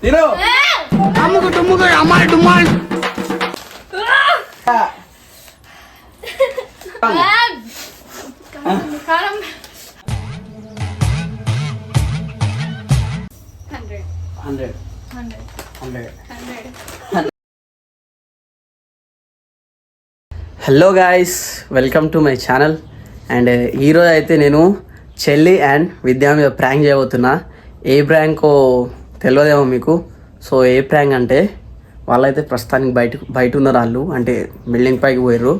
తిను అమ్ముకు టుమ్ముకు అమ్మాయి డుమ్మాయి hello guys, welcome to my channel. And ఈరోజు అయితే నేను చెల్లి అండ్ విద్యా మీద ప్రాంక్ చేయబోతున్నా. ఏ ప్రాంకో తెలియదేమో మీకు. సో ఏ ప్రాంక్ అంటే వాళ్ళైతే ప్రస్తుతానికి బయట ఉన్నారు. వాళ్ళు అంటే బిల్డింగ్ పైకి పోయారు.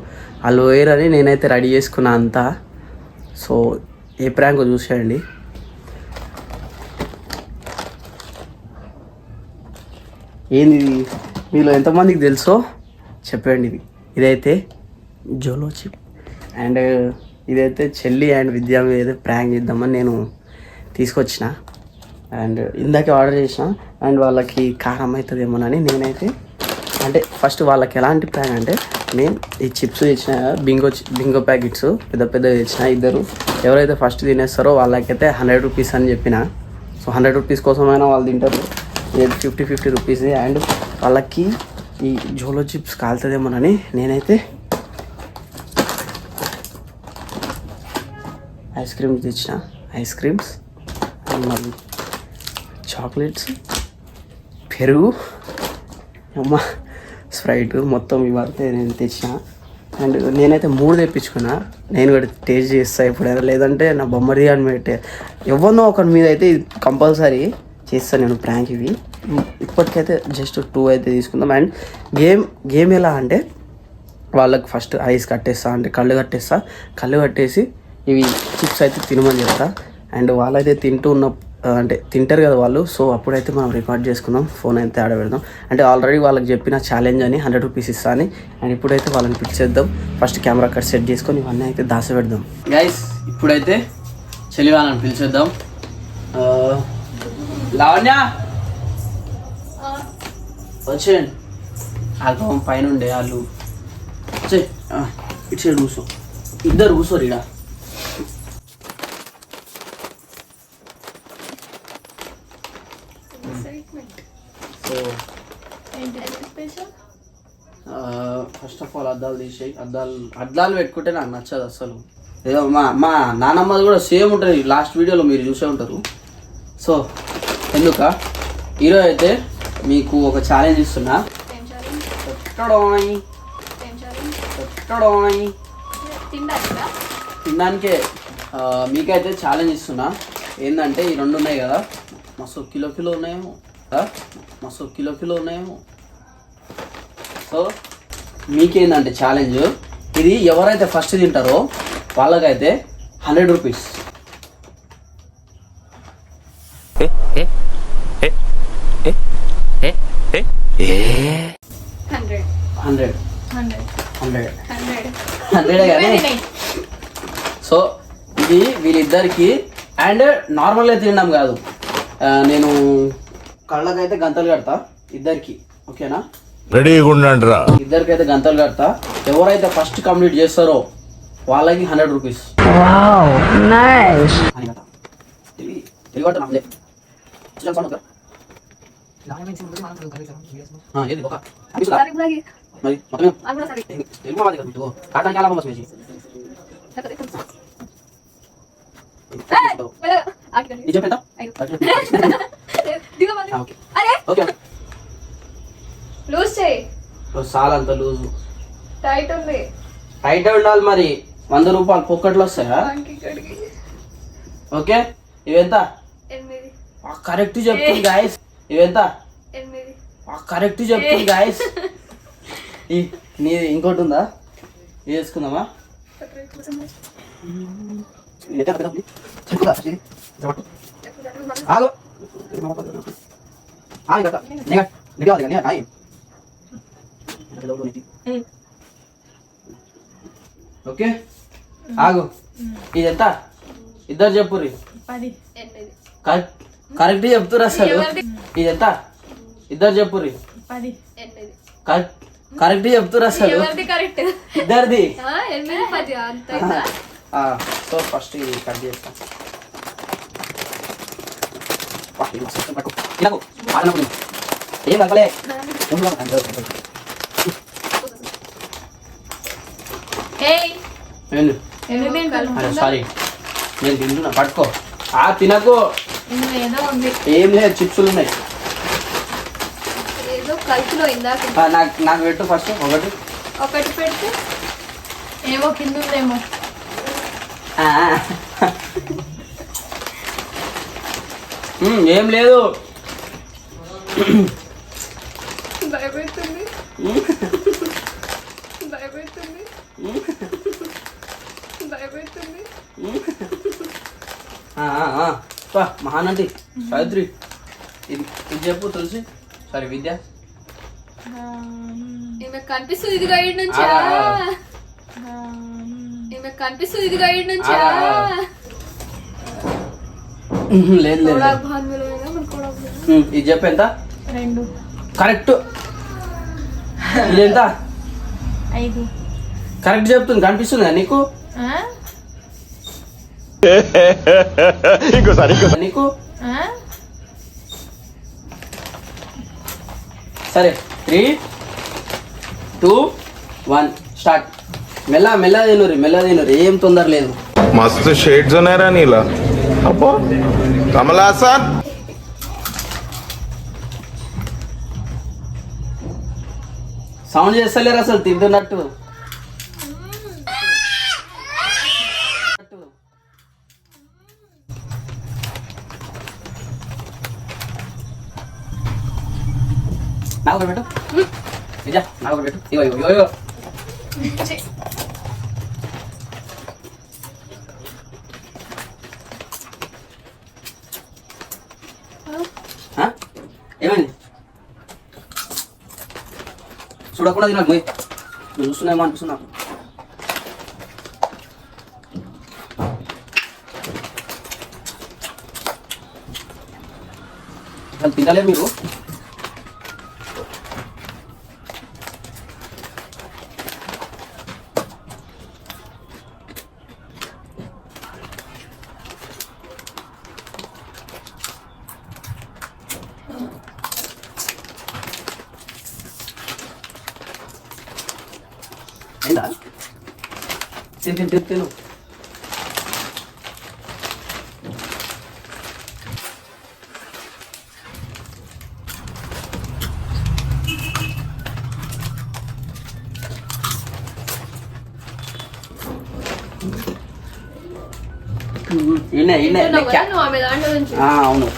వాళ్ళు పోయారని నేనైతే రెడీ చేసుకున్నా అంతా. సో ఏ ప్రాంకో చూసేయండి. ఏంది మీలో ఎంతమందికి తెలుసో చెప్పండి. ఇదైతే జోలో చిప్ అండ్ ఇదైతే చెల్లి అండ్ విద్యా మీద అయితే ప్రాంక్ చేద్దామని నేను తీసుకొచ్చిన. అండ్ ఇందాకే ఆర్డర్ చేసిన. అండ్ వాళ్ళకి కారం అవుతుందేమోనని నేనైతే అంటే ఫస్ట్ వాళ్ళకి ఎలాంటి ప్రాంక్ అంటే నేను ఈ చిప్స్ తెచ్చిన బింగో ప్యాకెట్స్ పెద్ద తెచ్చిన. ఇద్దరు ఎవరైతే ఫస్ట్ తినేస్తారో వాళ్ళకైతే 100 రూపీస్ అని చెప్పిన. సో 100 రూపీస్ కోసమైనా వాళ్ళు తింటారు. 50 రూపీస్. అండ్ వాళ్ళకి ఈ జోలో చిప్స్ కాలుతుందేమోనని నేనైతే ఐస్ క్రీమ్స్ తెచ్చిన. ఐస్ క్రీమ్స్ అండ్ మళ్ళీ చాక్లెట్స్, పెరుగు, అమ్మ స్ప్రైట్ మొత్తం ఇవైతే నేను తెచ్చిన. అండ్ నేనైతే 3 తెప్పించుకున్నా. నేను కూడా టేస్ట్ చేస్తాను ఎప్పుడైనా. లేదంటే నా బొమ్మరి అని పెట్టే ఎవరినో ఒకరి మీద అయితే కంపల్సరీ చేస్తాను నేను ప్రాంక్. ఇవి ఇప్పటికైతే జస్ట్ 2 అయితే తీసుకుందాం. అండ్ గేమ్ ఎలా అంటే వాళ్ళకి ఫస్ట్ ఐస్ కట్టేస్తా, అంటే కళ్ళు కట్టేసి ఇవి చిప్స్ అయితే తినమని చెప్తా. అండ్ వాళ్ళైతే అంటే తింటారు కదా వాళ్ళు. సో అప్పుడైతే మనం రికార్డ్ చేసుకుందాం, ఫోన్ అయితే ఆడబెడదాం. అంటే ఆల్రెడీ వాళ్ళకి చెప్పిన ఛాలెంజ్ అని 100 రూపీస్ ఇస్తా అని. అండ్ ఇప్పుడైతే వాళ్ళని పిలిచేద్దాం. ఫస్ట్ కెమెరా కట్ సెట్ చేసుకొని ఇవన్నీ అయితే దాచబెడదాం. గైస్ ఇప్పుడైతే చెల్లి వాళ్ళని పిలిచేద్దాం. లావణ్య వచ్చేయండి. ఆల్బమ్ పైన ఉండే వాళ్ళు వచ్చే ఇటు సైడ్ కూర్చో. ఇద్దరు కూర్చోరు ఇడ. సో ఫస్ట్ ఆఫ్ ఆల్ అద్దాలు తీసేయి. అద్దాలు పెట్టుకుంటే నాకు నచ్చదు అసలు. ఏదో మా నానమ్మది కూడా సేమ్ ఉంటుంది. లాస్ట్ వీడియోలో మీరు చూసే ఉంటారు. సో ఎందుక ఈరోజు అయితే మీకు ఒక ఛాలెంజ్ ఇస్తున్నా. తినడానికే మీకైతే ఛాలెంజ్ ఇస్తున్నా. ఏంటంటే ఈ 2 ఉన్నాయి కదా, మస్తు కిలో ఉన్నాయేమో. సో మీకేందంటే ఛాలెంజ్ ఇది. ఎవరైతే ఫస్ట్ తింటారో వాళ్ళకైతే 100 రూపీస్. సో ఇది వీళ్ళిద్దరికి. అండ్ నార్మల్గా తినడం కాదు, నేను కళ్ళకైతే గంతలు కడతా ఇద్దరికి. ఓకేనా? రెడీగా ఉండండిరా. ఇద్దరికైతే గంతలు కడతా. ఎవరైతే ఫస్ట్ కంప్లీట్ చేస్తారో వాళ్ళకి 100 రూపీస్. సాలంత లూజు టైట్ ఉండాలి. మరి 100 రూపాయలు పొక్కట్లు వస్తాయా? ఓకే, ఇవెంత? కరెక్ట్ చెప్తుంది గాయస్. ఇవెంత? కరెక్ట్ చెప్తుంది గాయస్. నీది ఇంకోటి ఉందా? ఇది వేసుకుందామా? ఓకే ఆగు. ఇదెంత? ఇద్దరు చెప్పుర్రి. కరెక్ట్ చెప్తురు అసలు. ఇదెంత? ఇద్దరు చెప్పుర్రి. కరెక్ట్ చెప్తురు అసలు. ఇద్దరిది సో ఫస్ట్ ఇది కట్ చేస్తాం. ఏం కలపలే సారీ నేను తింటున్నా పట్టుకో. తినకు ఏం లేదు చిప్స్లు ఉన్నాయి. నాకు పెట్టు ఫస్ట్ ఒకటి పెడితే ఏమో కింద ఉందేమో. ఏం లేదు భయపెడుతుంది భయపెడుతుంది భయపెడుతుంది. మహానంది సావిత్రి ఇది చెప్పు తులసి సారీ విద్య ఈమె కనిపిస్తుంది ఇది గైడ్ నుంచా. ఈమె కనిపిస్తుంది ఇది గైడ్ నుంచా. లేదు లేదు ఇది చెప్పు ఎంత 2 కరెక్ట్. ఇది ఎంత 5 కరెక్ట్ చెప్తుంది కనిపిస్తుందా నీకు నీకు సరే 3, 2, 1 స్టార్ట్. మెల్ల తినురి ఏం తొందర లేదు. मस्त शेड्स ఉన్నాయరా నీలా అబ్బో కమల్ హాసన్ సౌండ్ చేస్తలేరు అసలు తింటున్నట్టు. నాకు పెట్టు నిజా నాకు పెట్టు. ఇగో ఏమైంది చూడకుండా తినకు నువ్వు చూస్తున్నామో అనిపిస్తున్నావు. అసలు తినలే మీరు. అయిందా తిను. అవును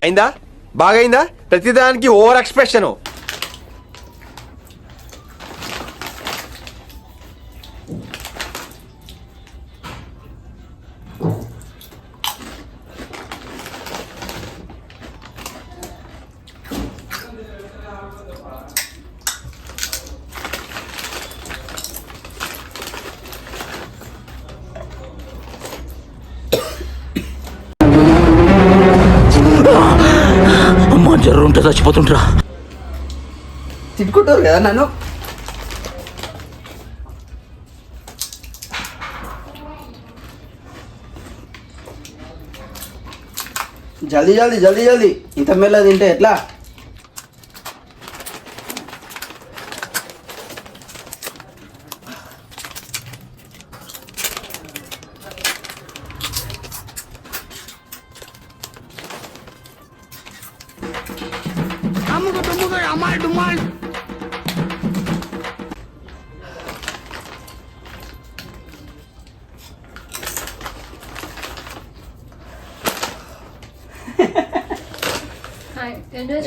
అయిందా బాగైందా ప్రతిదానికి ఓవర్ ఎక్స్ప్రెషన్. జ్వరం ఉంటే చచ్చిపోతుంటరా. తిట్టుకుంటారు కదా నన్ను. జల్దీ ఇంత మెల్ల తింటే ఎట్లా?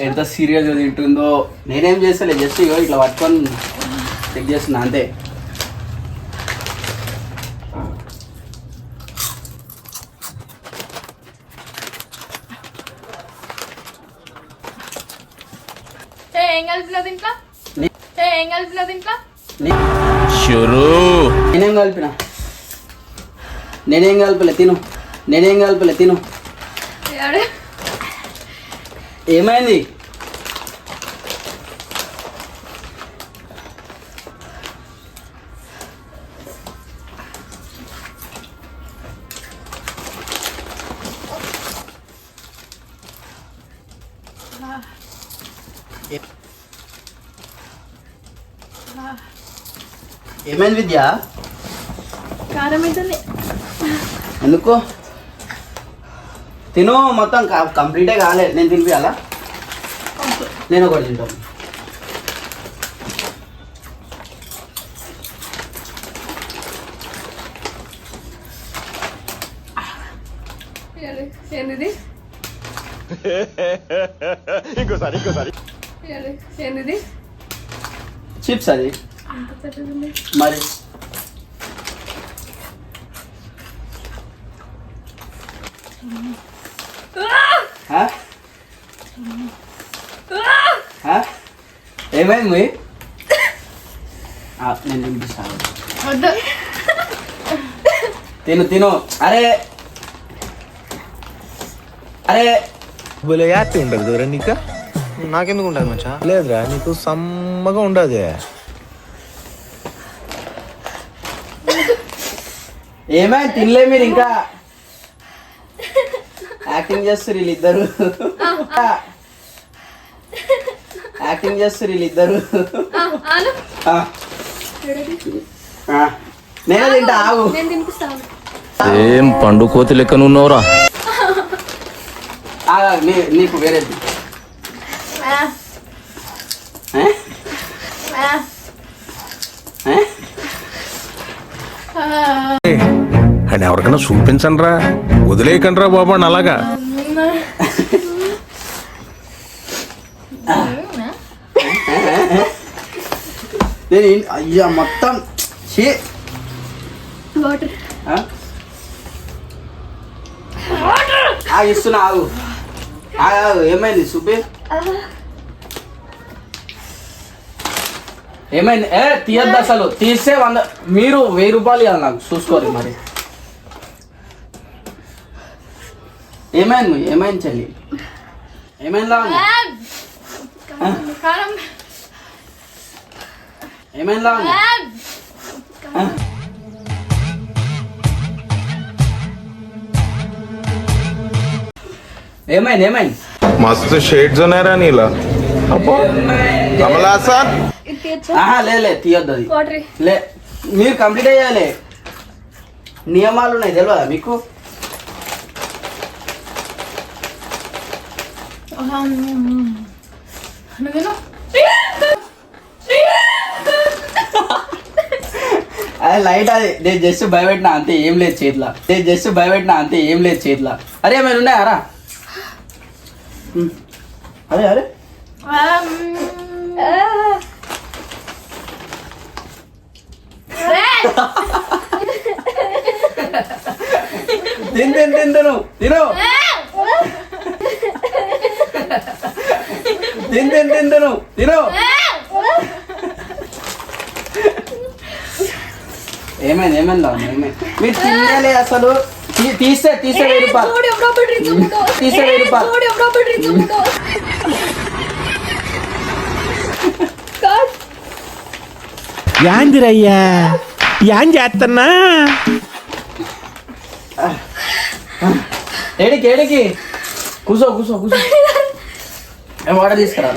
ఎంత సీరియస్గా తింటుందో. నేనేం చేస్తలే జస్ట్ ఇగో ఇట్లా పట్టుకొని చెక్ చేస్తున్నా అంతే. ఏం కలిపినా దీంట్లో? ఏం కలిపినా దీంట్లో? నేనేం కలిపలే తిను. ఏడే? ఏమైంది? ఏమైంది విద్య? కారం అవుతుంది. ఎందుకు? తిను, మొత్తం కంప్లీటే కాలేదు. నేను తినిపించాలా? నేను ఒకటి తింటాను. ఏంది? ఇంకోసారి ఏంది? చిప్స్ అది అంత పెద్దది. మరి. ఏమైంది? నేను తినిపిస్తాను. తిను. అరే బోలే యాత్ర ఉండదు దూరం నీకు. నాకెందుకు ఉండదు మచ్చా? లేదురా, నీకు సమ్మగా ఉండదు. ఏమైంది? తినలే మీరు ఇంకా? యాక్టింగ్ చేస్తారు వీళ్ళిద్దరు. నేనే తింటా, ఆగు. నేను తినిపిస్తాను. ఏం పండు కోతి లెక్కనున్నావురా? నీకు వేరేది. అని ఎవరికైనా చూపించండి రా, వదిలేయకండి రా బాబు అని అలాగా. అయ్యా మొత్తం వాటర్ ఇస్తున్నా, ఆగు. ఏమైంది చూపి? ఏమైంది? తీయద్దు అసలు. తీస్తే 100, మీరు 1000 రూపాయలు ఇవ్వాలి నాకు. చూసుకోరు మరి. ఏమైంది చెల్లి? ఏమైందా? కారం ఏమైందా? ఏమైంది? मस्त शेड्स ఉన్నాయరా నీలా. అబ్బో కమలాసన్. లే తీయొద్దు అది. వాటర్ లే, మీరు కంప్లీట్ అయ్యాలి. నియమాలు ఉన్నాయి తెలియదా మీకు? అదే లైట్. అది నేను జస్ట్ భయపెట్టినా అంతే, ఏం లేదు చేతిలో. అరే ఏమైనా ఉన్నాయారా? అరే తిను. ఏమైంది? మీరు తినాలి అసలు. తీస్తే 1000 రూపాయలు. తీస్తే 1000 రూపాయలు. యాందిరయ్యా, యాం చేస్తున్నా? ఏడికి కూసో. వాటర్ తీసుకురా.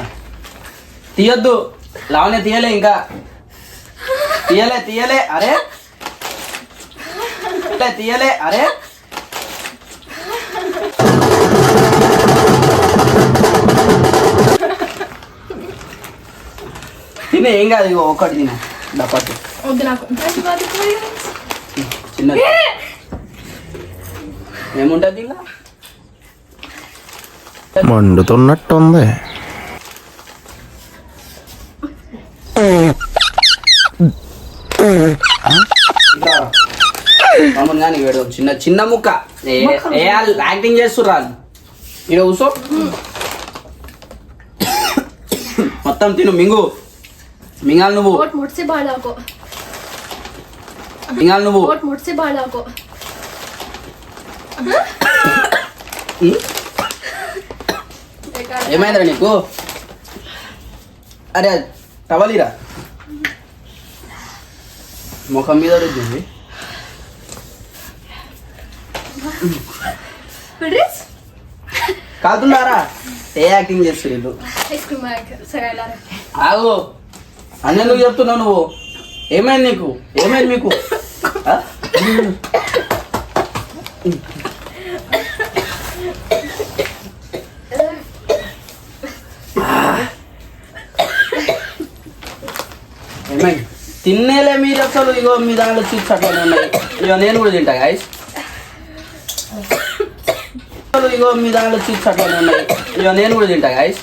తీయొద్దు. లావణ్య తీయలే ఇంకా. తీయలే. అరే తినే, ఏం కాదు. ఇగో ఒకటి తినే. డబ్బట్టు వద్దు నాకు. చిన్నది ఏముంటది ఇలా? మండుతున్నట్టుంది. మామూలుగా నీకు పెడదాం. చిన్న ముక్క. యాక్టింగ్ చేస్తుర్రా? ఇక్కడ కూర్చో. మొత్తం తిను మింగు. మింగాలి నువ్వు. ఓట్ ముడ్సి బాడాకో. మింగాలి నువ్వు. ఓట్ ముడ్సి బాడాకో. ఏమైందిరా నీకు? అరే టవలీరా ముఖం మీద రుద్దింది. కాదున్నారా ఏ యాక్టింగ్ చేస్తారు వీళ్ళు? ఐస్ క్రీమ్ సరేలా ఆగు. అన్నెందుకు చెప్తున్నావు నువ్వు? ఏమైంది నీకు? ఏమైంది మీకు? ఆ? ఏమైంది? తిన్నేలే మీరు అసలు. ఇగో మీ దాంట్లో చిప్స్ అట్లా ఉన్నాయి. ఇగో నేను కూడా తింటా గాయస్. ఇగో మీ దాంట్లో చిప్స్ అట్లా ఉన్నాయి. ఇగో నేను కూడా తింటా గాయస్.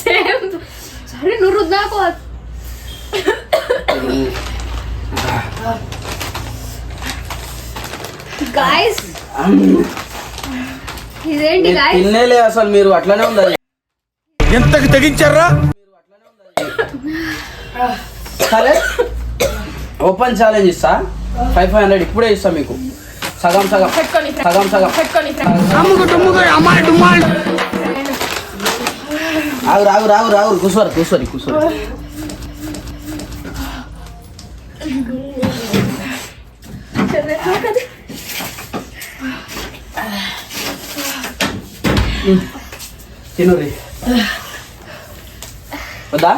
సేమ్ సరే నువ్వు రుద్దాకో. గాయ్స్ ఇదేంటి గాయ్స్? తిన్నేలే అసలు మీరు. అట్లనే ఉండాలి. ఎంతకు తెగించారా? సరే ఓపెన్ ఛాలెంజ్ ఇస్తా. 500 ఇప్పుడే ఇస్తా మీకు. సగం సగం పెట్టుకొని సగం సగం. పెట్టుకొని అమ్ముకు డుమ్ముకు అమ్మాయి డుమ్మాల్. ఆగు రాగు రాగు రాగు. కూర్చోరు కూర్చోరి కూర్చోరి. తినురి. వద్దా?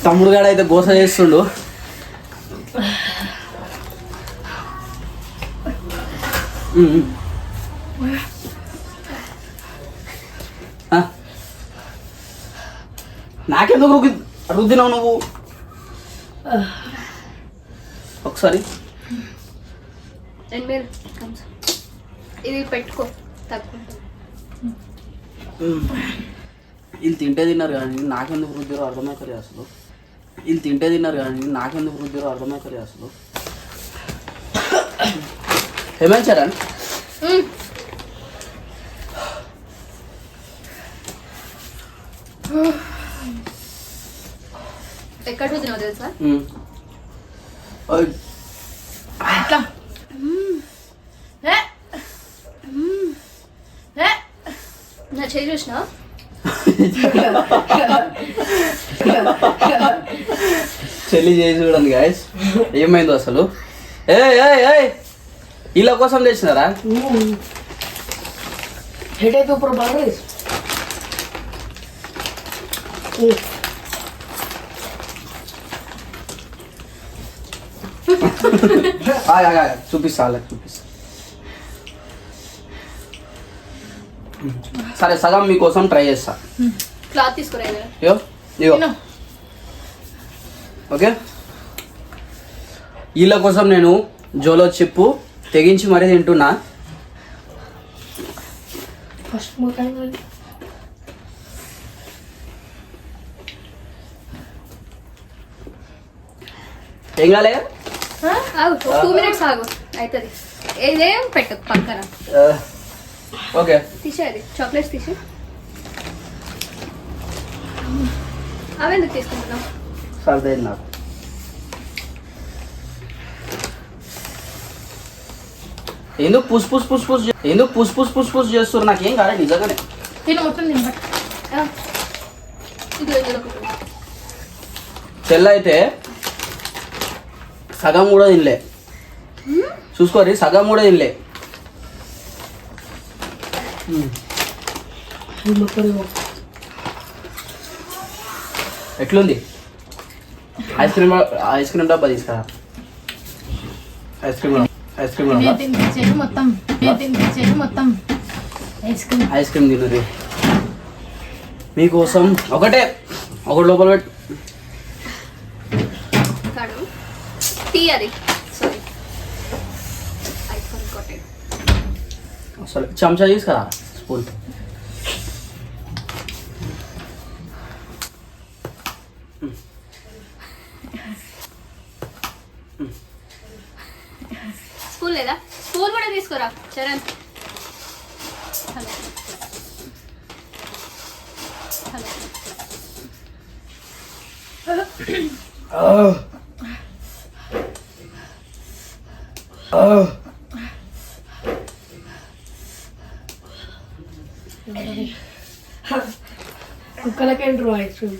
తమ్ముడు గాడు అయితే గోస చేస్తుండు. నాకెందుకు రుద్దినావు నువ్వు? ఒకసారి ఇది పెట్టుకో తక్కువ. వీళ్ళు తింటే తిన్నారు కానీ నాకెందుకు రుద్దిరో అర్థమవుతుంది అసలు. వీళ్ళు తింటే తిన్నారు కానీ నాకెందుకు రుద్దిరో అర్థమవుతుంది అసలు. ఏమైనా చరణ్? ఎక్కడ రుద్దినావు తెలుసా? అట్లా నా చేయి చూసినా? చెల్లి చేసి చూడండి గాయస్ ఏమైందో అసలు. ఏ వీళ్ళ కోసం తెచ్చినారా? హెడేక్ ऊपर बारिश. చూపిస్తా వాళ్ళకి చూపిస్తా. సరే సగం మీకోసం ట్రై చేస్తా. క్లాత్ తీసుకురా. ఇగో ఇగో ఓకే. వీళ్ళ కోసం నేను జోలో చిప్పు తెగించి మరీ తింటున్నా. ఫస్ట్ మొత్తం ఏం కాలే? ఆగు 2 minutes ఆగు అవుతుంది. ఏదేం పెట్టు పక్కన. ఓకే తీసేది చాక్లెట్స్ తీసి. అవెందుకు తీసుకుంటున్నావు? సర్దైంది నాకు. ఎందుకు పుస్ పుస్ పుస్ పుస్ ఎందుకు పుస్ పుస్ పుస్ పుస్ చేస్తారు? నాకేం కాదు నిజంగానే. నేను మొత్తం తినబట్ చెల్లైతే సగం కూడా తినలే. చూసుకోరి సగం కూడా తినలే. ఎట్లుంది? ఐస్ క్రీమ్ డబ్బా తీసుకురా. ఐస్ క్రీమ్ తినది మీకోసం. ఒకటి లోపల పెట్టు. టీ అది అసలు చెంచా తీసుకురా స్పూన్. తీసుకోరా చరణ్. హలో కుక్కలకేంటి ఐస్ క్రీమ్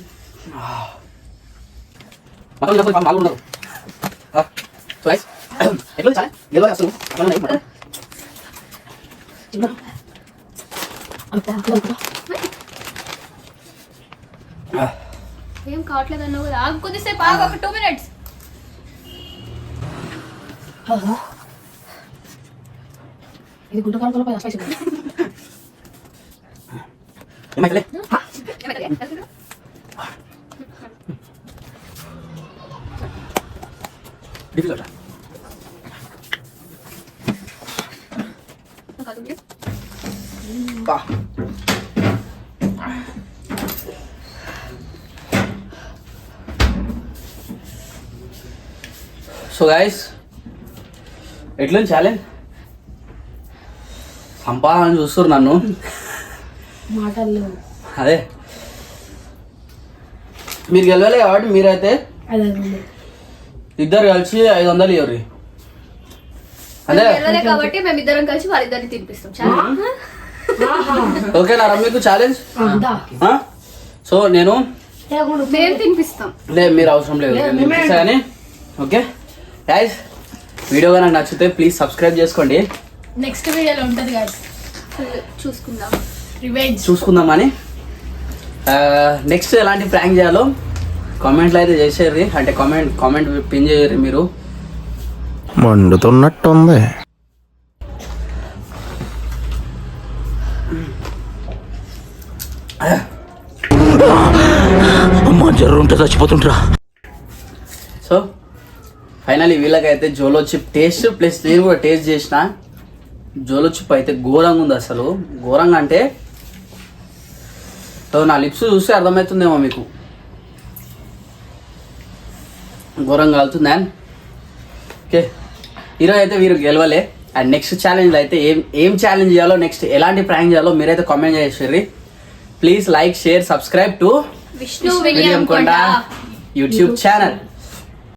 బాగున్నారు ఎట్లా చాలా గెలవ అసలు ఏం కావట్లేదు అన్నావు కదా, ఆగు కొద్దిసేపు ఆగు, ఒక 2 minutes. ఇది గుంటకాల పై స్పైసీ ఏమైతే డిఫికల్ట్ బా సో గైస్ ఎట్లా ఛాలెంజ్ సంపాదన చూస్తారు నన్ను మాటలు లేవు. అదే మీరు గెలవలే కాబట్టి మీరైతే అదే ఇద్దరు కలిసి 500 ఇవ్వరు అదే వెళ్ళలే కాబట్టి మేము ఇద్దరం కలిసి వాళ్ళిద్దరిని తినిపిస్తాం చాలా. ఓకేనా మీకు ఛాలెంజ్ సో నేను మేము తినిపిస్తాం. లేదు మీరు అవసరం లేదు నేను తినిపిస్తా కానీ ఓకే గైస్ వీడియో నాకు నచ్చితే ప్లీజ్ సబ్స్క్రైబ్ చేసుకోండి. నెక్స్ట్ వీడియోలో ఉంటది గాయ్స్, చూసుకుందాం రివెంజ్ చూసుకుందామని. నెక్స్ట్ ఎలాంటి ప్రాంక్ చేయాలో కామెంట్లో అయితే చేసేది, అంటే కామెంట్ పిన్ చేయరు మీరు. మండుతున్నట్టుంది. అమ్మా జ్వరం ఉంటే చచ్చిపోతుంటరా. సో ఫైనల్లీ వీళ్ళకైతే జోలో చిప్ టేస్ట్ ప్లస్ నేను కూడా టేస్ట్ చేసిన. జోలో చిప్ అయితే ఘోరంగా ఉంది, అసలు ఘోరంగా అంటే నా లిప్స్ చూస్తే అర్థమవుతుందేమో మీకు, ఘోరంగా కాలుతుంది. అండ్ ఓకే ఈరోజు అయితే వీరు గెలవలే. అండ్ నెక్స్ట్ ఛాలెంజ్ అయితే ఏం ఛాలెంజ్ చేయాలో, నెక్స్ట్ ఎలాంటి ప్రాంక్ చేయాలో మీరైతే కామెంట్ చేసేది. Please like share subscribe to Vishnu William కొండ యూట్యూబ్ ఛానల్.